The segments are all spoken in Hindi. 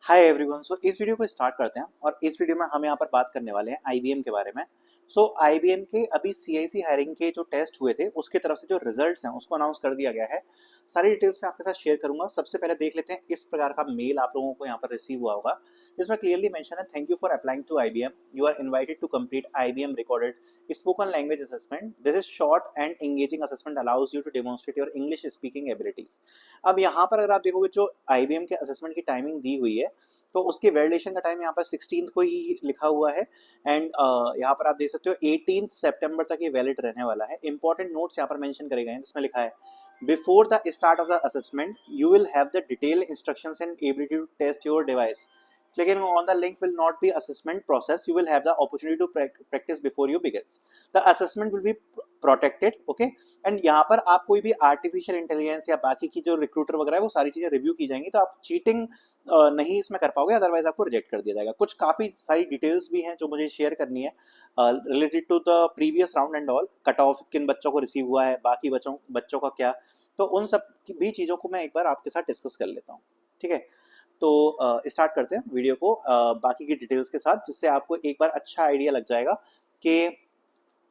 Hi everyone. सो इस वीडियो को स्टार्ट करते हैं और इस वीडियो में हम यहाँ पर बात करने वाले हैं आईबीएम के बारे में। सो आईबीएम के अभी सीआईसी हायरिंग के जो टेस्ट हुए थे उसके तरफ से जो रिजल्ट्स हैं उसको अनाउंस कर दिया गया है। सारी डिटेल्स मैं आपके साथ शेयर करूंगा। सबसे पहले देख लेते हैं इस प्रकार का मेल आप लोगों को यहाँ पर रिसीव हुआ होगा जिसमें क्लियरली मेंशन है, thank you for applying to IBM, you are invited to complete IBM recorded spoken language assessment. This is short and engaging assessment allows you to demonstrate your English speaking abilities. अब यहाँ पर अगर आप देखोगे जो आईबीएम के असेसमेंट की टाइमिंग दी हुई है तो उसके वैलिडेशन का टाइम यहाँ पर 16 को ही लिखा हुआ है। एंड यहाँ पर आप देख सकते हो 18 सितंबर तक ये वैलिड रहने वाला है। इंपॉर्टेंट नोट्स यहाँ पर मेंशन करे गए हैं जिसमें लिखा है, before the start of the assessment you will have the detail instructions and ability to test your device. Clicking on the link will not be assessment process. You will have the opportunity to practice before you begins. The assessment will be protected, okay? And यहाँ पर आप कोई भी आर्टिफिशियल इंटेलिजेंस या बाकी की जो रिक्रूटर वगैरह है वो सारी चीजें रिव्यू की जाएंगी, तो आप चीटिंग नहीं इसमें कर पाओगे, अदरवाइज आपको रिजेक्ट कर दिया जाएगा। कुछ काफी सारी डिटेल्स भी हैं जो मुझे शेयर करनी है related to the previous round and all, cut off किन बच्चों को रिसीव हुआ है, बाकी बच्चों का क्या, तो उन सब की भी चीजों को मैं एक बार आपके साथ डिस्कस कर लेता हूँ। ठीक है, तो स्टार्ट करते हैं वीडियो को बाकी की डिटेल्स के साथ, जिससे आपको एक बार अच्छा आइडिया लग जाएगा कि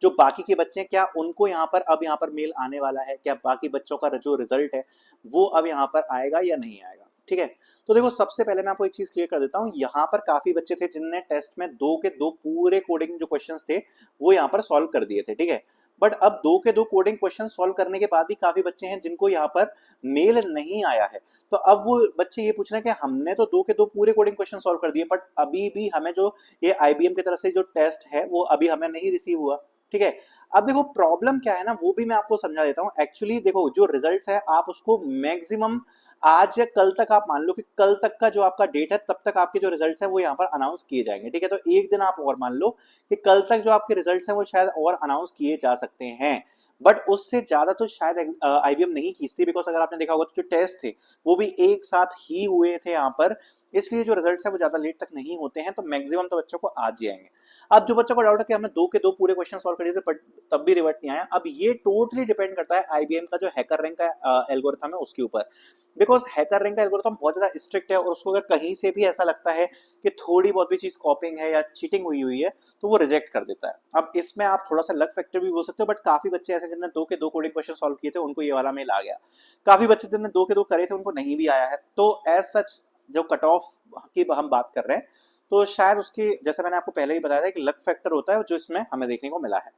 जो बाकी के बच्चे हैं क्या उनको यहाँ पर मेल आने वाला है, क्या बाकी बच्चों का जो रिजल्ट है वो अब यहाँ पर आएगा या नहीं आएगा। ठीक है, तो देखो सबसे पहले मैं आपको एक चीज क्लियर कर देता हूँ। यहाँ पर काफी बच्चे थे जिनने टेस्ट में 2 के 2 पूरे कोडिंग जो क्वेश्चंस थे वो यहाँ पर सॉल्व कर दिए थे। ठीक है, बट अब 2 के 2 कोडिंग क्वेश्चन सॉल्व करने के बाद भी काफी बच्चे हैं जिनको यहाँ पर मेल नहीं आया है। तो अब वो बच्चे ये पूछ रहे हैं कि हमने तो 2 के 2 पूरे कोडिंग क्वेश्चन सॉल्व कर दिए, बट अभी भी हमें जो ये आईबीएम की तरफ से जो टेस्ट है वो अभी हमें नहीं रिसीव हुआ। ठीक है, अब देखो प्रॉब्लम क्या है ना वो भी मैं आपको समझा देता हूँ। एक्चुअली देखो जो रिजल्ट्स है आप उसको मैक्सिमम आज या कल तक, आप मान लो कि कल तक का जो आपका डेट है तब तक आपके जो रिजल्ट्स हैं वो यहाँ पर अनाउंस किए जाएंगे। ठीक है, तो एक दिन आप और मान लो कि कल तक जो आपके रिजल्ट्स हैं वो शायद और अनाउंस किए जा सकते हैं, बट उससे ज्यादा तो शायद आईबीएम नहीं खींचती, बिकॉज अगर आपने देखा होगा तो जो टेस्ट थे वो भी एक साथ ही हुए थे यहाँ पर, इसलिए जो रिजल्ट्स है वो ज्यादा लेट तक नहीं होते हैं, तो मैक्सिमम तो बच्चों को आज ही आएंगे। अब जो बच्चों को डाउट है कि हमने 2 के 2 पूरे क्वेश्चन सॉल्व कर दिए थे बट तब भी रिवर्ट नहीं आया, अब ये टोटली डिपेंड करता है आईबीएम का जो हैकर रैंक का एल्गोरिथम है उसके ऊपर। बिकॉज हैकर रैंक का एल्गोरिथम बहुत ज्यादा स्ट्रिक्ट है और उसको अगर कहीं से भी ऐसा लगता है कि थोड़ी बहुत भी चीज कॉपिंग है या चीटिंग हुई हुई है तो वो रिजेक्ट कर देता है। अब इसमें आप थोड़ा सा लक फैक्टर भी बोल सकते हो, बट काफी बच्चे ऐसे जिन्होंने 2 के 2 कोडिंग क्वेश्चन सॉल्व किए थे उनको ये वाला मेल आ गया। काफी बच्चे जिन्होंने 2 के 2 करे थे उनको नहीं भी आया है। तो एज सच जो कट ऑफ की हम बात कर रहे हैं तो शायद उसके जैसे मैंने आपको पहले ही बताया था कि लक फैक्टर होता है जो इसमें हमें देखने को मिला है।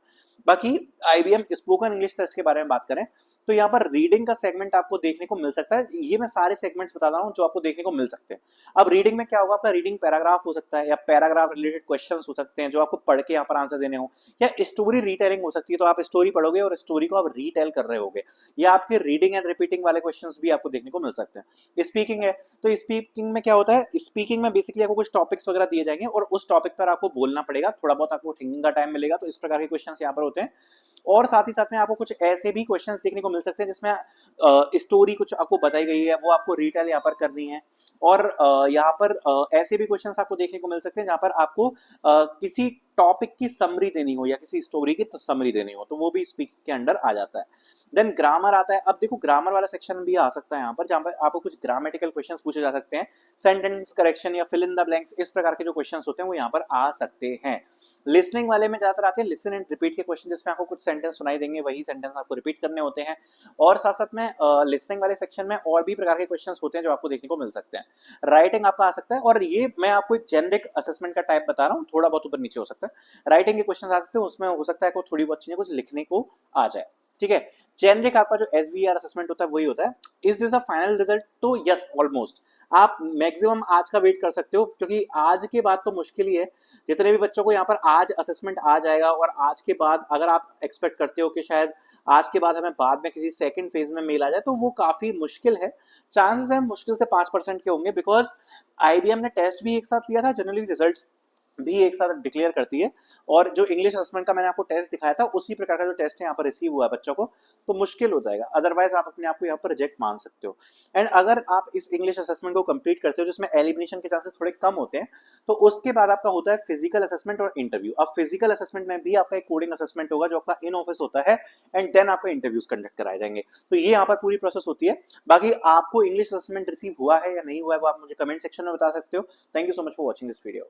बाकी आईबीएम स्पोकन इंग्लिश टेस्ट के बारे में बात करें तो यहाँ पर रीडिंग का सेगमेंट आपको देखने को मिल सकता है। ये मैं सारे सेगमेंट्स बता रहा हूँ जो आपको देखने को मिल सकते हैं। अब रीडिंग में क्या होगा, आपका रीडिंग पैराग्राफ हो सकता है या पैराग्राफ रिलेटेड क्वेश्चंस हो सकते हैं जो आपको पढ़ के यहाँ पर आंसर देने हो, या स्टोरी रीटेलिंग हो सकती है, तो आप स्टोरी पढ़ोगे और स्टोरी को आप रीटेल कर रहे होगे, या आपके रीडिंग एंड रिपीटिंग वाले क्वेश्चंस भी आपको देखने को मिल सकते हैं। स्पीकिंग है तो स्पीकिंग में क्या होता है, स्पीकिंग में बेसिकली आपको कुछ टॉपिक्स वगैरह दिए जाएंगे और उस टॉपिक पर आपको बोलना पड़ेगा, थोड़ा बहुत आपको थिंकिंग का टाइम मिलेगा, तो इस प्रकार के क्वेश्चंस यहाँ पर होते हैं। और साथ ही साथ में आपको कुछ ऐसे भी क्वेश्चंस देखने को मिल सकते हैं जिसमें स्टोरी कुछ आपको बताई गई है वो आपको रिटेल यहाँ पर करनी है, और यहाँ पर ऐसे भी क्वेश्चंस आपको देखने को मिल सकते हैं जहाँ पर आपको किसी टॉपिक की समरी देनी हो या किसी स्टोरी की समरी देनी हो, तो वो भी स्पीकिंग के अंडर आ जाता है। देन ग्रामर आता है। अब देखो ग्रामर वाला सेक्शन भी आ सकता है यहाँ पर जहाँ पर आपको कुछ ग्रामेटिकल क्वेश्चंस पूछे जा सकते हैं, सेंटेंस करेक्शन या फिल इन द ब्लैंक्स, इस प्रकार के जो क्वेश्चंस होते हैं वो यहाँ पर आ सकते हैं। लिसनिंग वाले में ज्यादातर आते हैं लिसन एंड रिपीट के क्वेश्चन, जिसमें आपको कुछ सेंटेंस सुनाई देंगे, वही सेंटेंस आपको रिपीट करने होते हैं। और साथ साथ में लिसनिंग वाले सेक्शन में और भी प्रकार के क्वेश्चंस होते हैं जो आपको देखने को मिल सकते हैं। राइटिंग आपका आ सकता है, और ये मैं आपको एक जेनरिक असेसमेंट का टाइप बता रहा हूँ, थोड़ा बहुत ऊपर नीचे हो सकता है। राइटिंग के क्वेश्चन आ सकते हैं, उसमें हो सकता है को थोड़ी बहुत चीजें कुछ लिखने को आ जाए। ठीक है, जेनरिक आपका जो एसवीआर असेसमेंट होता है वही होता है। Is this a final result, तो यस ऑलमोस्ट आप मैक्सिमम आज का वेट कर सकते हो, क्योंकि आज के बाद तो मुश्किल ही है। जितने भी बच्चों को यहाँ पर आज असेसमेंट आ जाएगा और आज के बाद अगर आप एक्सपेक्ट करते हो कि शायद आज के बाद हमें बाद में किसी सेकंड फेज में मेल आ जाए, तो वो काफी मुश्किल है। चांसेस है मुश्किल से 5% के होंगे, बिकॉज आईबीएम ने टेस्ट भी एक साथ लिया था, जनरली रिजल्ट भी एक साथ डिक्लेयर करती है, और जो इंग्लिश असेसमेंट का मैंने आपको टेस्ट दिखाया था उसी प्रकार का जो टेस्ट है यहाँ पर रिसीव हुआ है बच्चों को, तो मुश्किल हो जाएगा, अदरवाइज आप अपने आप को यहाँ पर रिजेक्ट मान सकते हो। एंड अगर आप इस इंग्लिश असेसमेंट को कंप्लीट करते हो जिसमें एलिमिनेशन के चांसेस थोड़े कम होते हैं, तो उसके बाद आपका होता है फिजिकल असेसमेंट और इंटरव्यू। अब फिजिकल असेसमेंट में भी आपका एक कोडिंग असेसमेंट होगा जो आपका इन ऑफिस होता है, एंड देन आपका इंटरव्यूज कंडक्ट कराए जाएंगे। तो ये यहाँ पर पूरी प्रोसेस होती है। बाकी आपको इंग्लिश असेसमेंट रिसीव हुआ है या नहीं हुआ है वो आप मुझे कमेंट सेक्शन में बता सकते हो। Thank you so much for watching this video.